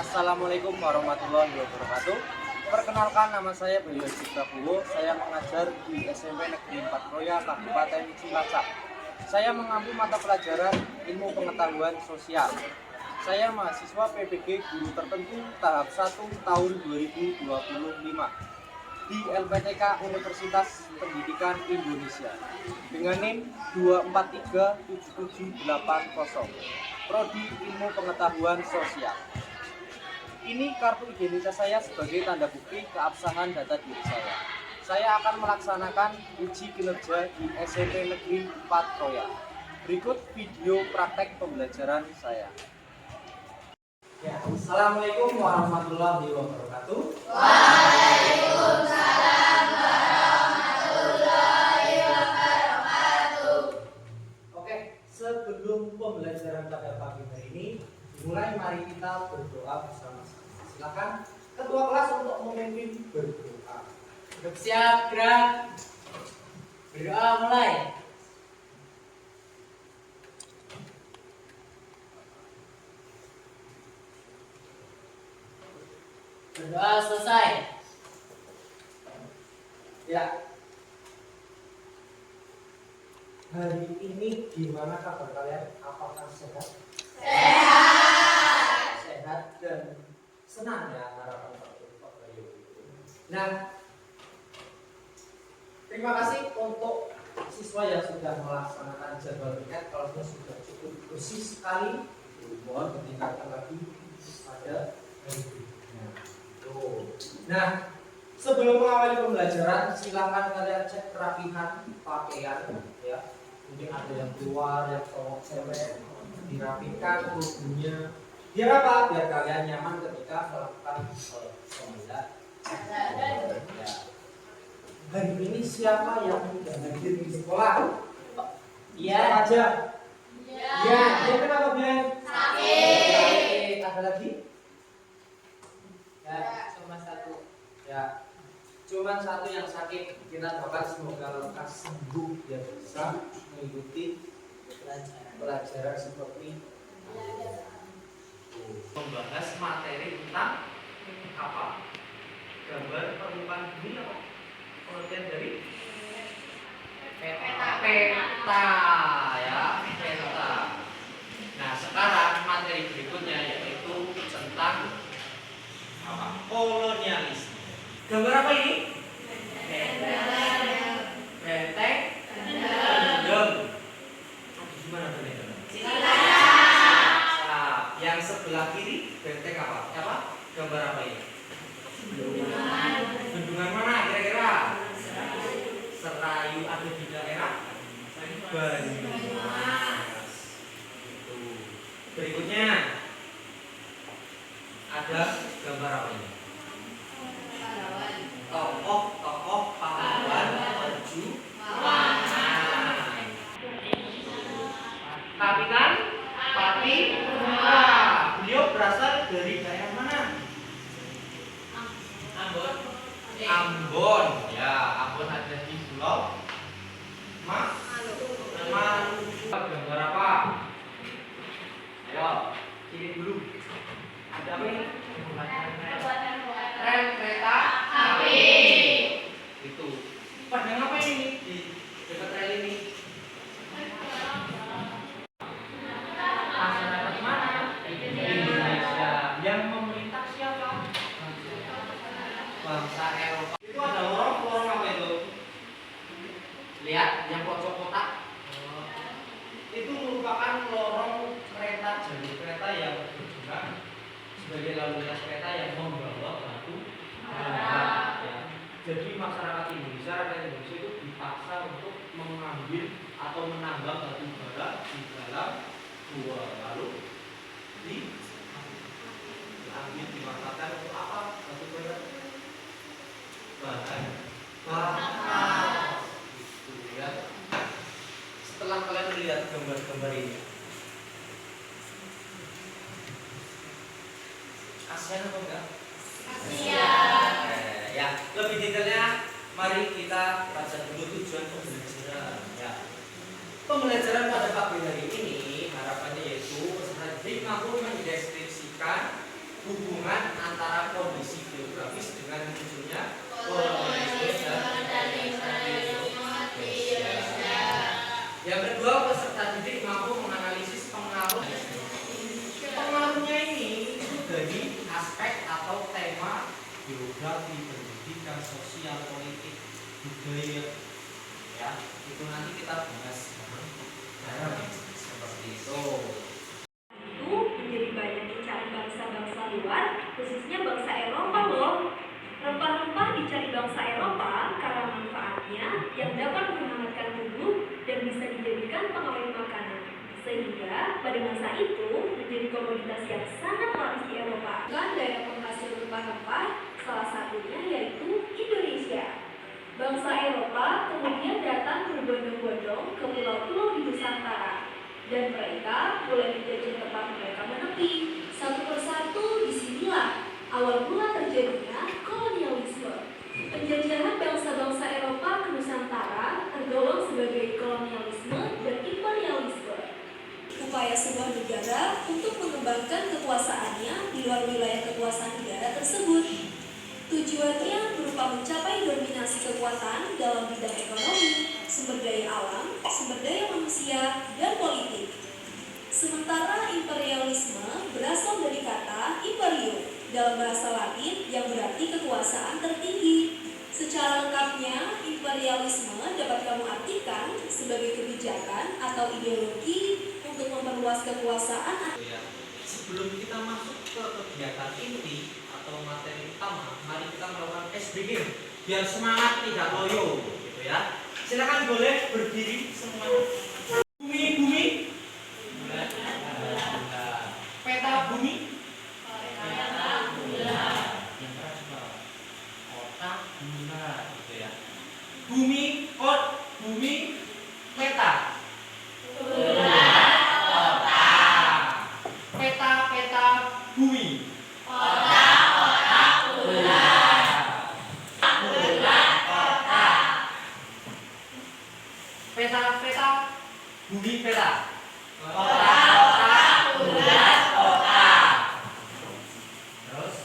Assalamualaikum warahmatullahi wabarakatuh. Perkenalkan, nama saya Bayu Prabowo. Saya mengajar di SMP Negeri 4 Roya, Kabupaten Cilacap. Saya mengambil mata pelajaran Ilmu Pengetahuan Sosial. Saya mahasiswa PPG Guru Tertentu tahap 1 tahun 2025 di LPTK Universitas Pendidikan Indonesia dengan NIM 2437780, Prodi Ilmu Pengetahuan Sosial. Ini kartu identitas saya sebagai tanda bukti keabsahan data diri saya. Saya akan melaksanakan uji kinerja di SMP Negeri 4 Roya. Berikut video praktek pembelajaran saya. Ya, Assalamualaikum warahmatullahi wabarakatuh. Waalaikumsalam warahmatullahi wabarakatuh. Oke, sebelum pembelajaran pada pagi hari ini dimulai, mari kita berdoa bersama-sama. Silakan ketua kelas untuk memimpin berdoa. Siap, gerak. Berdoa mulai. Berdoa selesai. Ya. Hari ini gimana kabar kalian? Apakah sehat? Sehat. Sehat dan senang ya, harapan Pak Bayu. Nah, terima kasih untuk siswa yang sudah melaksanakan jadwal piket. Kalau sudah cukup bersih sekali, mohon ditingkatkan lagi pada hari berikutnya. Nah, sebelum mengawali pembelajaran, silakan kalian cek kerapihan pakaian, ya. Mungkin ada yang keluar, yang cowok cewek, dirapikan tubuhnya. Biar apa? Biar kalian nyaman ketika melakukan sholat. Ya. Hari ini siapa yang tidak hadir di sekolah? Iya. Siapa aja? Iya. Ya. Dia kenapa, Bian? Sakit. Ada lagi? Ya, cuma satu. Ya. Cuman satu yang sakit. Kita doakan semoga lekas sembuh, biar bisa mengikuti pelajaran seperti membahas materi tentang apa? Gambar permukaan bumi apa? Pengertian dari peta ya, peta. Nah, sekarang materi berikutnya yaitu tentang apa? Kolonialisme. Gambar apa ini? Benteng. Gimana benteng? Yang sebelah kiri benteng apa? Apa? Gambar apa ini? Bendungan mana kira-kira? Serayu ada di daerah Banyumas. Berikutnya ada gambar apa ini? Tokoh pahlawan perjuangan. Kapitan Pati Muda. Beliau berasal dari daerah mana? Ambon. Ya, Ambon ada di Pulau Maluku. Gambar apa? Ayo, kirim dulu. Ada apa ini? Rel kereta api. Itu. Padang apa ini di dekat rel ini? Masyarakat mana? Indonesia. Yang memerintah siapa? Bangsa Eropa. Itu ada lorong apa itu? Lihat yang pojok kotak. Itu merupakan lorong kereta, jalur kereta yang bergerak sebagai lalu lintas kereta yang membawa batu bara. Ya. Jadi masyarakat Indonesia, rakyat Indonesia itu dipaksa untuk mengambil atau menambang batu bara di dalam gua, lalu diambil, dimanfaatkan untuk apa? Batu bara bahan bakar. Itu ya. Setelah kalian melihat gambar-gambar ini, ASEAN apa enggak? ASEAN. Ya, lebih detailnya mari kita baca dulu tujuan pembelajaran. Ya. Pembelajaran pada pagi hari ini harapannya yaitu peserta didik mampu mendeskripsikan hubungan antara kondisi geografis dengan munculnya kolonialisme dan Indonesia. Yang kedua, peserta didik mampu menganalisis pengaruhnya ini dari aspek atau tema geografi, pendidikan, sosial, politik, budaya. Ya, itu nanti kita bahas seperti itu. Menjadi banyak dicari bangsa-bangsa luar, khususnya bangsa Eropa loh. Rempah-rempah dicari bangsa Eropa karena manfaatnya yang dapat menghangatkan tubuh dan bisa dijadikan pengawet makanan. Sehingga pada masa itu menjadi komoditas yang sangat laris di Eropa. Dan daerah penghasil rempah-rempah salah satunya yaitu Indonesia. Bangsa Eropa kemudian datang berbondong-bondong ke pulau-pulau di Nusantara. Dan mereka mulai menjajah tempat mereka menepi. Satu persatu disinilah awal mula terjadinya kolonialisme. Penjajahan bangsa-bangsa Eropa ke Nusantara tergolong sebagai kolonialisme dan imperialisme. Upaya sebuah negara untuk mengembangkan kekuasaannya di luar wilayah kekuasaan negara tersebut. Tujuannya berupa mencapai dominasi kekuatan dalam bidang ekonomi, sumber daya alam, sumber daya manusia, dan politik. Sementara imperialisme berasal dari kata imperium dalam bahasa Latin yang berarti kekuasaan tertinggi. Secara lengkapnya, imperialisme dapat kamu artikan sebagai kebijakan atau ideologi untuk memperluas kekuasaan. Sebelum kita masuk ke kegiatan inti atau materi utama, mari kita melakukan SBG biar semangat tidak loyo, gitu ya. Silakan boleh berdiri semua. Bumi, peta bumi, otak bulat, gitu ya. Bumi, peta. Peta bumi. Peta bumi peta. Terus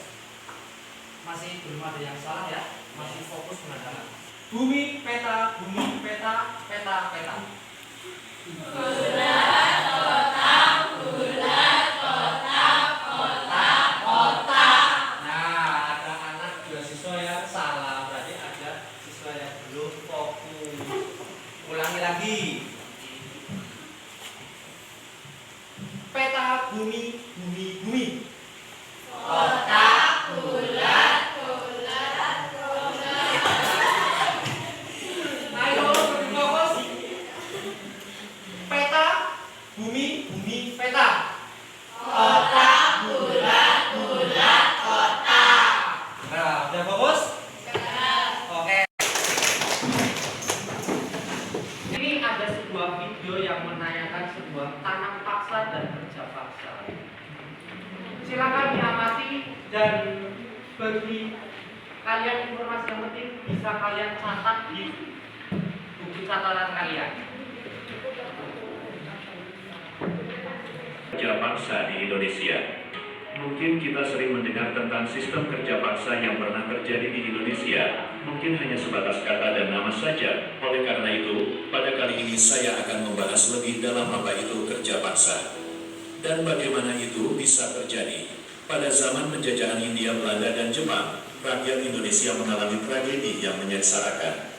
masih belum ada yang salah ya, masih fokus mengatakan bumi peta. Nah, ada anak dua siswa yang salah, berarti ada siswa yang belum fokus. Ulangi lagi. Peta bumi. Ayo berfokus. Peta bumi peta. Nah, udah fokus? Oke. Ini ada sebuah video yang menanyakan sebuah tanam paksa dan kerja paksa. Silakan diamati dan bagi kalian informasi yang penting bisa kalian catat di buku catatan kalian. Kerja paksa di Indonesia. Mungkin kita sering mendengar tentang sistem kerja paksa yang pernah terjadi di Indonesia. Mungkin hanya sebatas kata dan nama saja. Oleh karena itu, pada kali ini saya akan membahas lebih dalam apa itu kerja paksa dan bagaimana itu bisa terjadi. Pada zaman penjajahan Hindia Belanda dan Jepang, rakyat Indonesia mengalami tragedi yang menyengsarakan.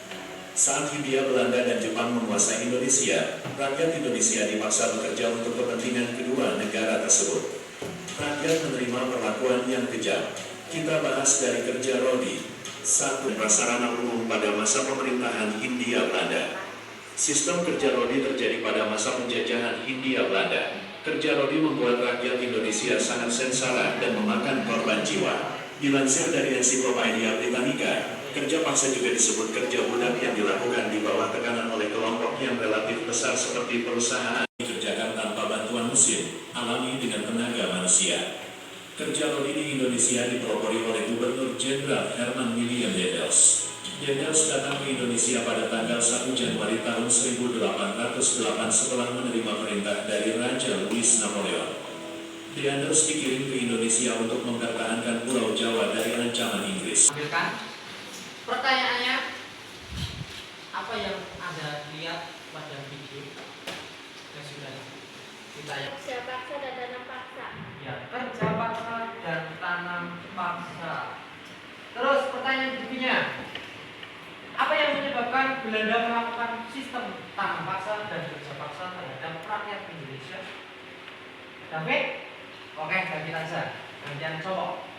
Saat Hindia Belanda dan Jepang menguasai Indonesia, rakyat Indonesia dipaksa bekerja untuk kepentingan kedua negara tersebut. Rakyat menerima perlakuan yang kejam. Kita bahas dari kerja rodi. Satu, prasarana umum pada masa pemerintahan Hindia Belanda. Sistem kerja rodi terjadi pada masa penjajahan Hindia Belanda. Kerja rodi membuat rakyat Indonesia sangat sengsara dan memakan korban jiwa. Dilansir dari Ensiklopedia Britannica, kerja paksa juga disebut kerja budak yang dilakukan di bawah tekanan oleh kelompok yang relatif besar seperti perusahaan dikerjakan tanpa bantuan mesin, alami dengan tenaga manusia. Kerja rodi di Indonesia dipelopori oleh Gubernur Jenderal Herman William Dendels. Dendels datang ke Indonesia pada tanggal 1 Januari tahun 1808 setelah menerima perintah dari Raja Louis Napoleon. Dean terus dikirim ke Indonesia untuk mempertahankan Pulau Jawa dari ancaman Inggris. Ambilkan. Pertanyaannya, apa yang Anda lihat pada video yang sudah ditayang? Kerja paksa dan tanam paksa. Ya, kerja paksa dan tanam paksa. Terus pertanyaan berikutnya, apa yang menyebabkan Belanda melakukan sistem tanam paksa dan kerja paksa terhadap rakyat Indonesia? David? Oke, David aja. Gantian cowok.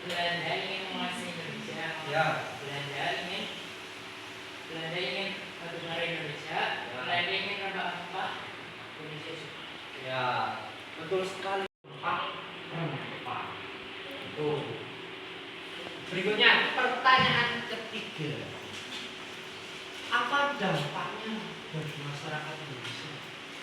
Belanda ingin menguasai Indonesia. Ya. Belanda ingin satu negara Indonesia. Ya. Belanda ingin rempah Indonesia. Ya, betul sekali. Rempah. Betul. Berikutnya, pertanyaan ketiga. Apa dampaknya bagi masyarakat Indonesia?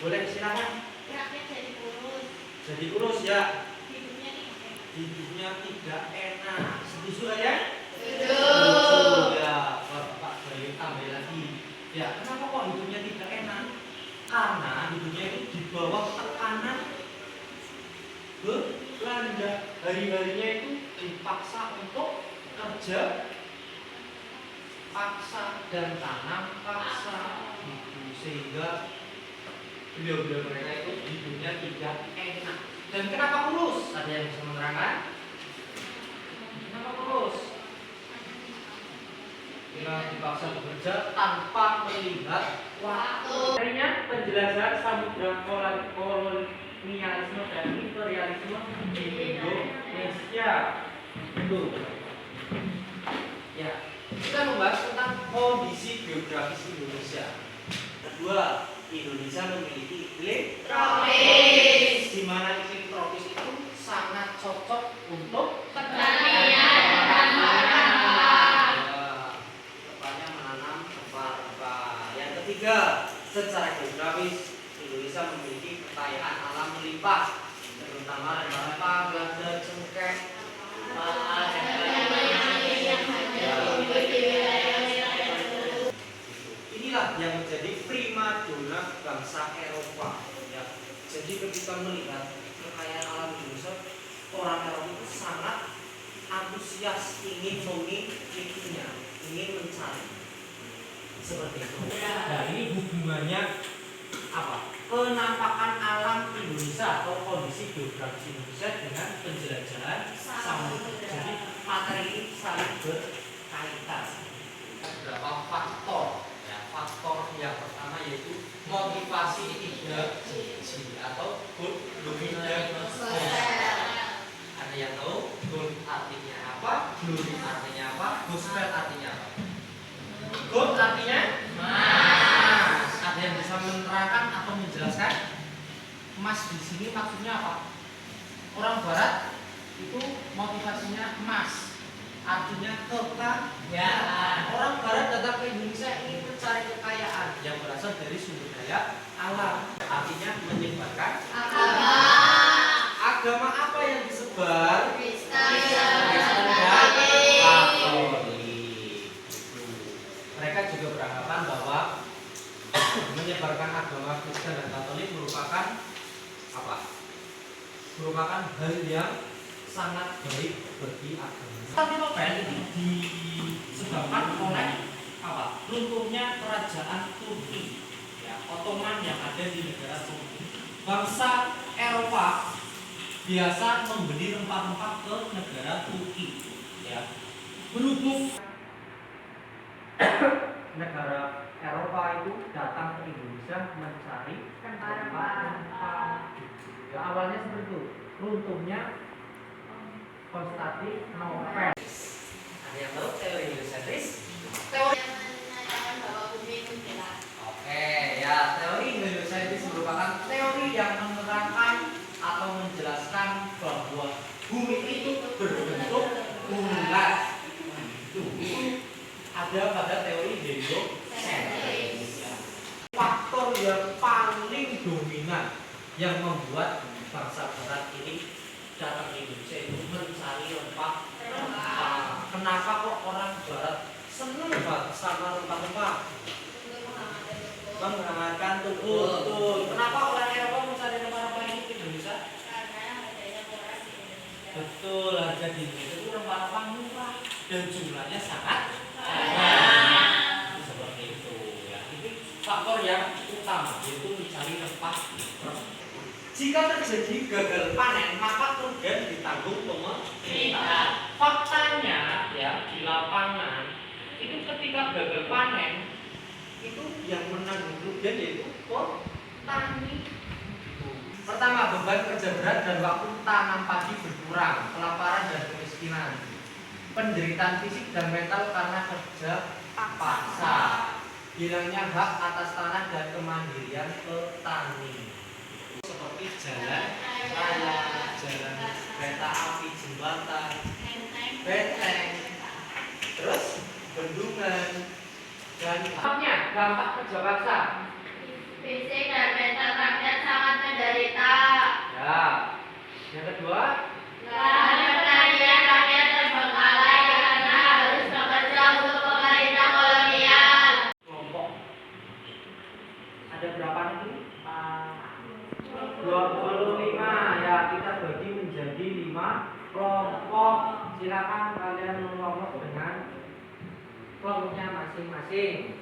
Boleh silakan. Rakyat jadi kurus. Jadi kurus ya. Hidupnya tidak. Hidupnya tidak enak. Setuju ya? Setuju. Ya, Pak Bayu tambah lagi. Ya, kenapa kok hidupnya tidak enak? Karena hidupnya itu di bawah tekanan Belanda. Hari-harinya itu dipaksa untuk kerja paksa dan tanam paksa gitu. Sehingga beliau-beliau mereka itu hidupnya tidak enak. Dan kenapa kurus? Ada yang bisa menerangkan? Kenapa kurus? Kita dipaksa bekerja tanpa melihat waktu. Akhirnya penjelasan samudra kolonialisme dan imperialisme di Indonesia. Betul. Ya, kita membahas tentang kondisi geografis Indonesia. Kedua, Indonesia memiliki iklim Tropis. di mana iklim tropis itu sangat cocok untuk Pertanian. tepatnya menanam rempah-rempah. Yang ketiga, secara geografis Indonesia memiliki kekayaan alam melimpah, terutama rempah-rempah, ganda, cengkeh, inilah yang menjadi primadona bangsa Eropa. Ya. Jadi ketika melihat kekayaan alam Indonesia, orang Eropa itu sangat antusias ingin memilikinya, ingin mencari. Seperti itu. Nah, ini hubungannya apa? Penampakan alam Indonesia atau kondisi geografis Indonesia dengan penjelajahan samudra. Jadi materi ini saling berkaitan. Beberapa faktor. Faktor yang pertama yaitu motivasi tidak jijik atau good looking ada yang tahu good artinya apa, glory artinya apa, gospel artinya apa? Good artinya mas. Ada yang bisa menerangkan atau menjelaskan? Mas di sini maksudnya apa? Orang Barat itu motivasinya emas, artinya kekayaan. Orang Barat datang ke Indonesia ingin mencari kekayaan yang berasal dari sumber daya alam, artinya menyebarkan agama apa yang disebar? Kristen dan Katolik. Mereka juga beranggapan bahwa menyebarkan agama Kristen dan Katolik merupakan apa? Merupakan hal yang sangat baik bagi agama. Konstantinopel ini disebabkan oleh apa? Runtuhnya kerajaan Turki, ya, Ottoman yang ada di negara Turki. Bangsa Eropa biasa membeli rempah-rempah ke negara Turki, ya. Berhubung negara Eropa itu datang ke Indonesia mencari rempah-rempah. Ya, awalnya seperti itu. Runtuhnya Konstantinopel. Ada yang tahu teori heliocentris? Teori. Oke, ya, teori heliocentris merupakan teori yang menerangkan atau menjelaskan bahwa bumi itu berbentuk bulat. Itu ada pada teori heliocentris. Faktor yang paling dominan yang membuat bangsa Barat ini datang ke Indonesia itu mencari rempah-rempah. Kenapa kok orang Barat senang banget sama rempah-rempah? Menghangatkan tubuh. Kenapa orang Eropa mencari rempah-rempah ini ke Indonesia? Betul, harga di Indonesia itu rempah-rempah murah dan jumlahnya sangat banyak. Seperti itu ya. Ini faktor yang utama, yaitu mencari rempah. Jika terjadi gagal panen, maka kerugian ditanggung pemerintah. Faktanya ya, di lapangan itu ketika gagal panen itu yang menanggung kerugian yaitu petani. Pertama, beban kerja berat dan waktu tanam padi berkurang, kelaparan dan kemiskinan, penderitaan fisik dan mental karena kerja paksa, hilangnya hak atas tanah dan kemandirian petani. Seperti jalan raya, jalan kereta api, jembatan, benteng, terus bendungan, dan dampak kerja paksa. Fisik dan mental rakyat sangat menderita. Ya. Yang kedua, Lahan pertanian rakyat terbengkalai karena harus bekerja untuk pemerintah kolonial. kelompok. Ada berapa nanti? 25 ya, kita bagi menjadi 5 kelompok. Silakan kalian mengelompok dengan kelompoknya masing-masing.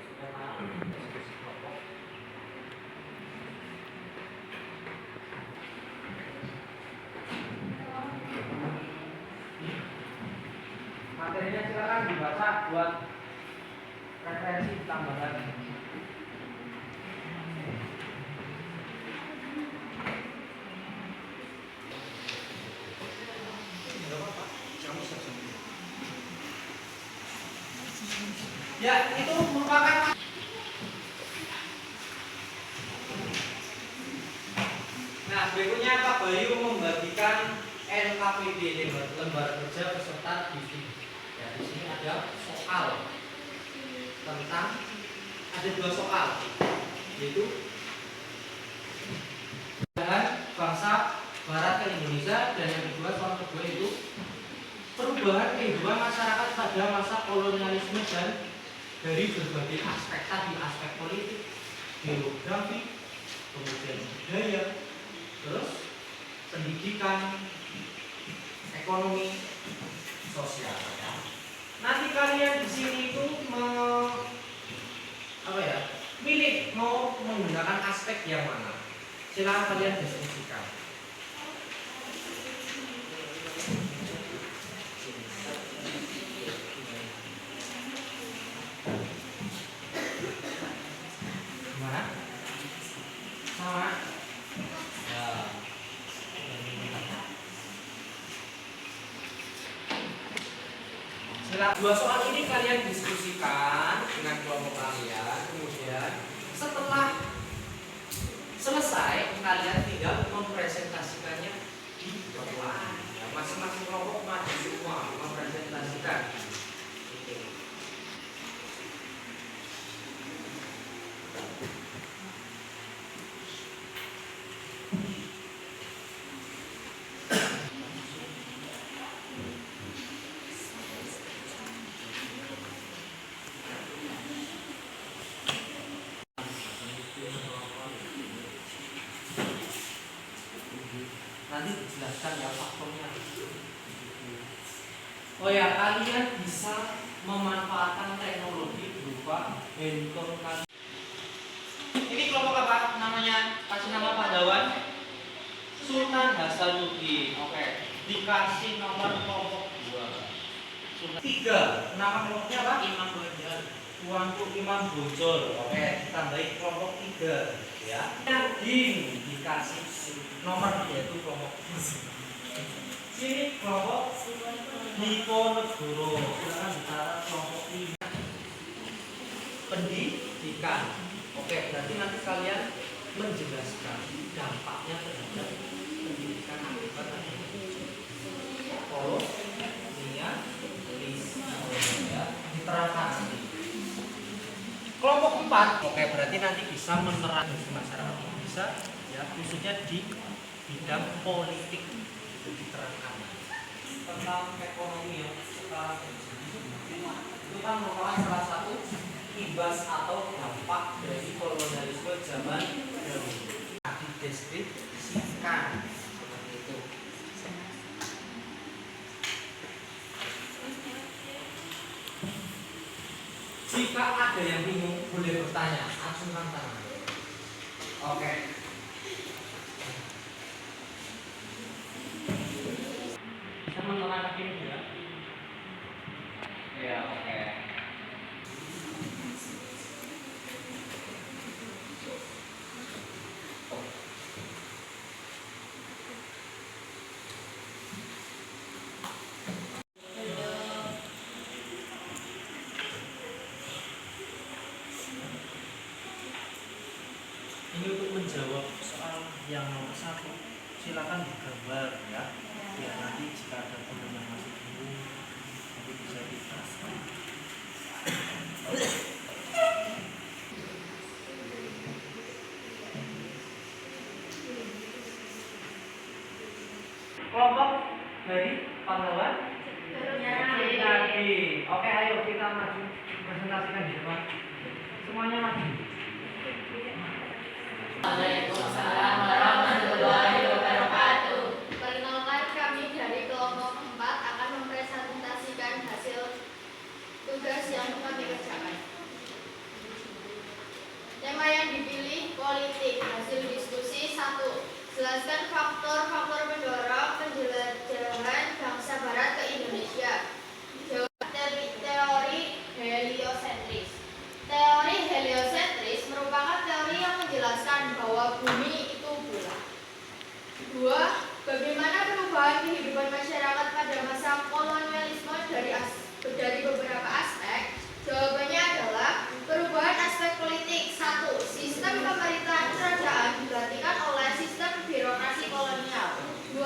Materinya silakan dibaca buat referensi tambahan. Ya, itu merupakan Nah, berikutnya Pak Bayu membagikan LKPD, lembar kerja peserta didik. Ya, di sini ada soal tentang ada 2 soal, yaitu bangsa Barat ke Indonesia, dan yang kedua soal kedua itu perubahan kehidupan masyarakat pada masa kolonialisme dan dari berbagai aspek tadi, aspek politik, geografi, kemudian budaya, terus pendidikan, ekonomi, sosial. Ya. Nanti kalian di sini itu milih mau menggunakan aspek yang mana. Silakan kalian diskusikan. Gimana? Sama? Ya. Silakan 2 soal ini kalian diskusikan dengan kelompok kalian. Kemudian setelah selesai kalian tinggal mempresentasikannya di depan. Ya, masing-masing kelompok maju semua mempresentasikan. Nanti dijelaskan ya faktornya. Oh ya, kalian bisa memanfaatkan teknologi berupa handphone kalian. Ini kelompok apa namanya? Kasih nama pahlawan Sultan Hasanuddin. Oke, dikasih nomor kelompok 2. 3. Nama kelompoknya apa? Imam Bonjol. Tuanku Imam Bonjol. Oke, ditambahi kelompok 3 ya. Nadine dikasih nomor yaitu kelompok sini kelompok Diponegoro. Silakan bicara kelompok 5. Pendidikan. Oke, berarti nanti kalian menjelaskan dampaknya terhadap pendidikan akibat kolonialisme ya, diterapkan. Kelompok 4. Oke, berarti nanti bisa menerapkan masyarakat, bisa ya, khususnya di bidang politik itu diterapkan tentang ekonomi yang sekarang itu kan merupakan salah satu imbas atau dampak dari kolonialisme zaman dahulu. Dideskripsikan seperti itu. Jika ada yang bingung, boleh bertanya, acungkan tangan. Oke. Bisa menggunakan kaki ini juga. Ya, oke. Ini untuk menjawab soal yang nomor 1, silakan digambar ya, biar nanti jika ada teman yang masih bingung nanti bisa dijelaskan. Kelompok dari pahlawan Nabi. Oke, ayo kita maju presentasikan di depan. Semuanya maju. Waalaikumsalam warahmatullahi wabarakatuh. Perkenalkan, kami dari kelompok 4 akan mempresentasikan hasil tugas yang kami kerjakan. Tema yang dipilih politik. Hasil diskusi 1. Jelaskan faktor-faktor pendorong penjelajahan bangsa barat ke Indonesia. Jawab teori heliosentris. Teori heliosentris merupakan teori yang menjelaskan bahwa bumi itu bulat. 2. Bagaimana perubahan kehidupan masyarakat pada masa kolonialisme dari beberapa aspek? Jawabannya adalah perubahan aspek politik. 1. Sistem pemerintahan kerajaan digantikan oleh sistem birokrasi kolonial. 2.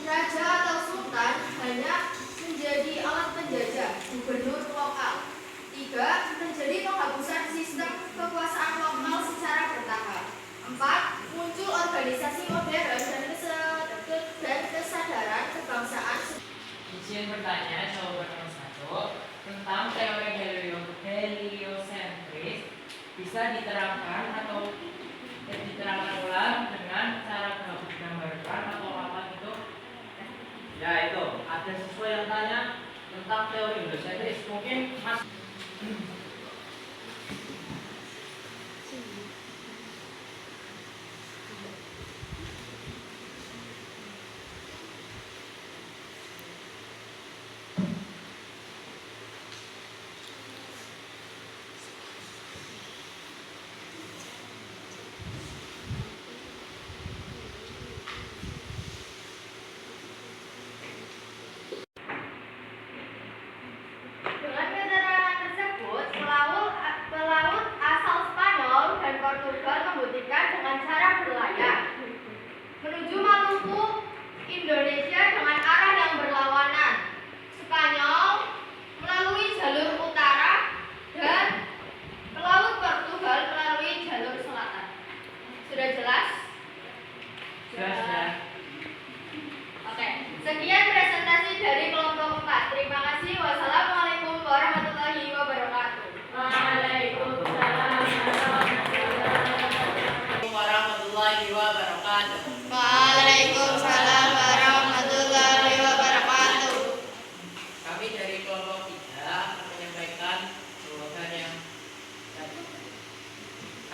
Raja atau sultan hanya menjadi alat penjajah, gubernur lokal. 3. Terjadi penghapusan sistem kekuasaan lokal secara bertahap. 4. Muncul organisasi modern dan kesadaran kebangsaan. Izin bertanya, jawaban nomor 1 tentang teori heliosentris bisa diterangkan atau diterangkan ulang dengan cara gambarkan atau apa itu? Ya, itu. Ada siswa yang tanya tentang teori heliosentris. Mungkin Mas Dengan keterangan tersebut, pelaut asal Spanyol dan Portugal membuktikan dengan cara berlayar menuju Maluku, Indonesia dengan arah yang berlawanan. Spanyol melalui jalur utara dan pelaut Portugal melalui jalur selatan. Sudah jelas? Jelas ya. Oke, sekian presentasi dari kelompok 4. Terima kasih. Wassalamualaikum warahmatullahi wabarakatuh. Waalaikumsalam warahmatullahi wabarakatuh. Waalaikumsalam warahmatullahi wabarakatuh. Kami dari kelompok 3 akan menyampaikan jawaban yang tadi.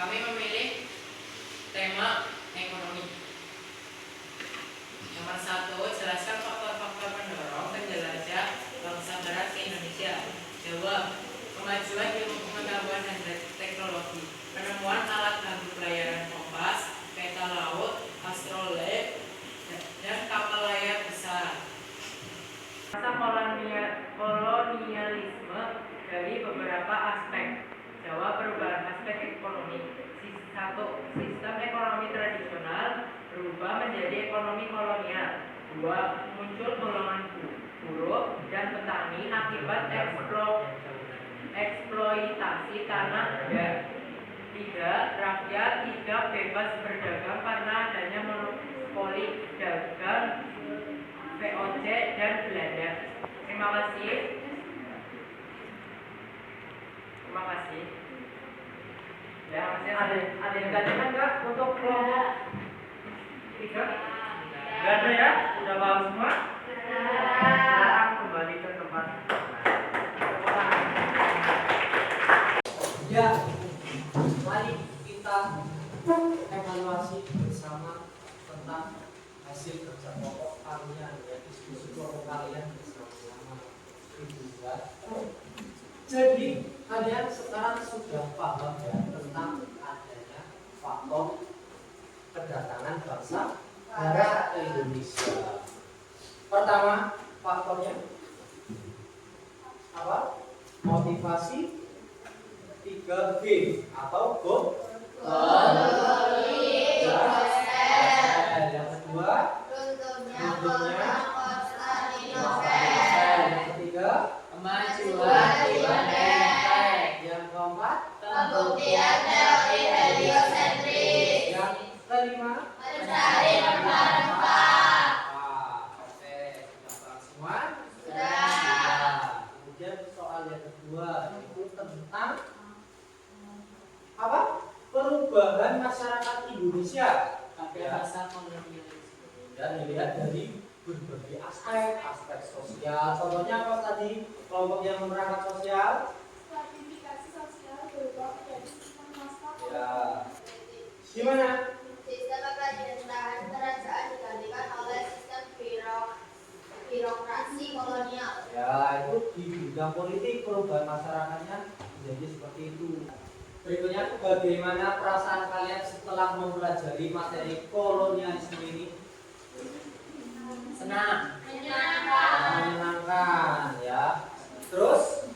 Kami memilih tema ekonomi. Nomor 1, jelaskan faktor-faktor pendorong penjelajah bangsa barat ke Indonesia. Jawab, kemajuan ilmu pengetahuan dan teknologi, penemuan alat bantu pelayaran kompas, peta laut, astrolabe, dan kapal layar besar. Masa kolonialisme dari beberapa aspek. Jawab, perubahan aspek ekonomi. 1. Sistem ekonomi tradisional berubah menjadi ekonomi kolonial. 2. Muncul golongan buruh dan petani akibat eksploitasi tanah dan 3. Rakyat tidak bebas berdagang karena adanya monopoli dagang VOC dan Belanda. Terima kasih. Terima kasih. Ya, masih ada yang gantikan nggak untuk kelompok 3? Nggak ada ya? Udah paham semua? Sekarang kembali ke tempat. Ya, mari kita evaluasi bersama tentang hasil kerja pokok kalian ya, diskusi pokok kalian bersama-sama. Jadi kalian sekarang sudah paham ya tentang adanya faktor kedatangan bangsa Barat ke Indonesia. Pertama faktornya apa? Motivasi 3G atau go. Yang kedua, Runtuhnya runtuhnya Konstantinopel. Yang ketiga, Kemajuan Tiongkok. yang keempat, Pembuktian teori heliosentris. yang kelima, Mencari rempah-rempah. Oke, sudah paham semua? Sudah. Kemudian soal yang kedua itu tentang apa? Perubahan masyarakat Indonesia. Pada masa kolonialisme. Dan dilihat dari berbagai aspek sosial. Contohnya apa tadi? Kelompok yang menerangkan sosial. Stratifikasi sosial berubah menjadi sistem kasta. Ya. Gimana? Sistem pemerintahan kerajaan digantikan oleh sistem birokrasi kolonial. Ya, itu di bidang politik perubahan masyarakatnya menjadi seperti itu. Berikutnya, bagaimana perasaan kalian setelah mempelajari materi kolonialisme ini? Senang. Menyenangkan. Menyenangkan, ya. Terus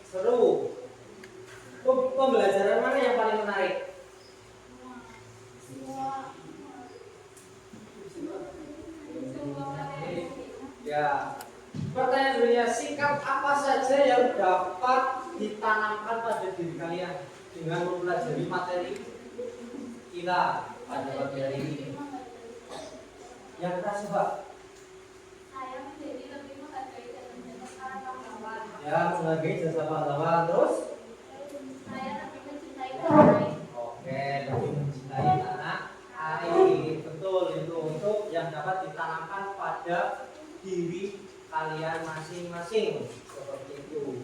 seru. Pembelajaran mana yang paling menarik? Ya. Pertanyaan berikutnya, sikap apa saja yang dapat ditanamkan pada diri kalian dengan mempelajari materi kita pada pagi hari ini? Yang keras, Pak. Saya menjadi lebih menghargai dan menjadi pahlawan. Ya, menghargai jasa pahlawan. Terus? Saya lebih mencintai tanah air. Oke, lebih mencintai tanah air. Betul, itu untuk yang dapat ditanamkan pada diri kalian masing-masing. Seperti itu.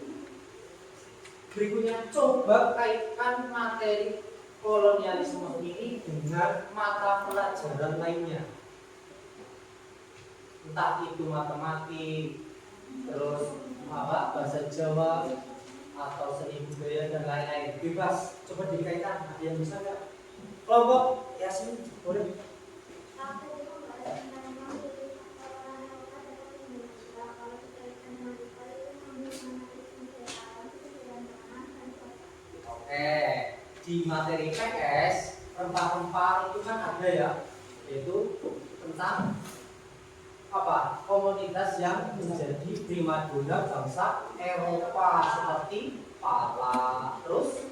Berikutnya, coba kaitkan materi kolonialisme ini dengan mata pelajaran lainnya. Entah itu matematik, terus bahasa Jawa, atau seni budaya dan lain-lain. Bebas, coba dikaitkan. Ada yang bisa nggak? Kelompok Yasin, boleh? Aku membahas tentang materi orang Eropa dapat Indonesia. Kalau dikaitkan dengan Italia itu mengambil materi penjelasan, kebijakan dan kota. Oke, di materi PS rempah-rempah itu kan ada ya, yaitu tentang apa? Komunitas yang menjadi primadona bangsa Eropa seperti pala, terus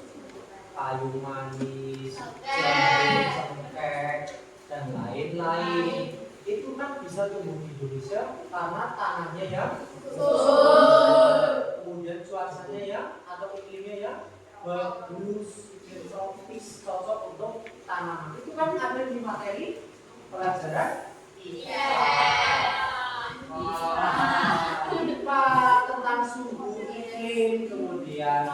kayu manis, jahe, cengkeh, dan lain-lain. Itu kan bisa tumbuh di Indonesia karena tanahnya yang subur, kemudian cuacanya ya atau iklimnya ya bagus, tropis, cocok untuk tanaman. Itu kan ada di materi pelajaran. IPA tentang suhu iklim, kemudian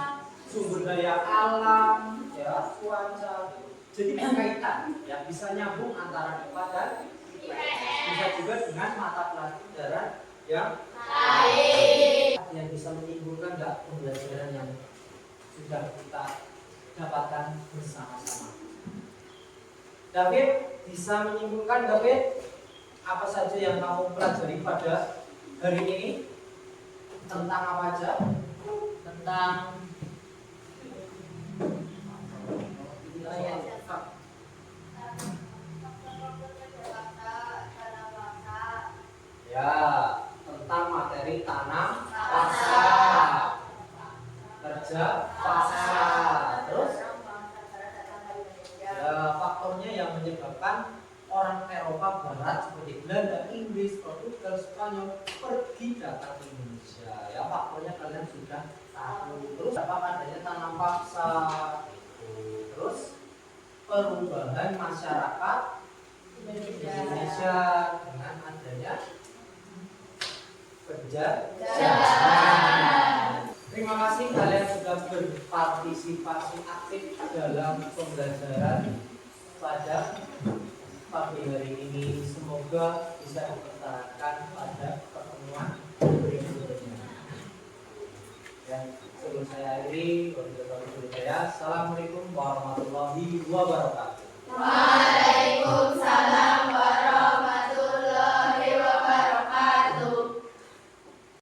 sumber daya alam, ya cuaca. Jadi berkaitan, ya bisa nyambung antara IPA dan IPS. Bisa juga dengan mata pelajaran yang lain. Yang bisa menimbulkan nggak pembelajaran yang sudah kita dapatkan bersama-sama. David, bisa menyimpulkan David apa saja yang kamu pelajari pada hari ini? Tentang apa aja? Tentang Ya, tentang materi tanam paksa, kerja paksa. Terus ya, faktornya yang menyebabkan orang Eropa Barat seperti Belanda, Inggris, Portugal, Spanyol pergi datang ke Indonesia. Ya, faktornya kalian sudah tahu. Terus apa adanya tanam paksa. Terus perubahan masyarakat Indonesia dengan adanya penjajahan. Terima kasih kalian berpartisipasi aktif dalam pembelajaran pada pagi hari ini. Semoga bisa dipertahankan pada pertemuan berikutnya. Dan sebelum saya akhiri, Assalamualaikum warahmatullahi wabarakatuh.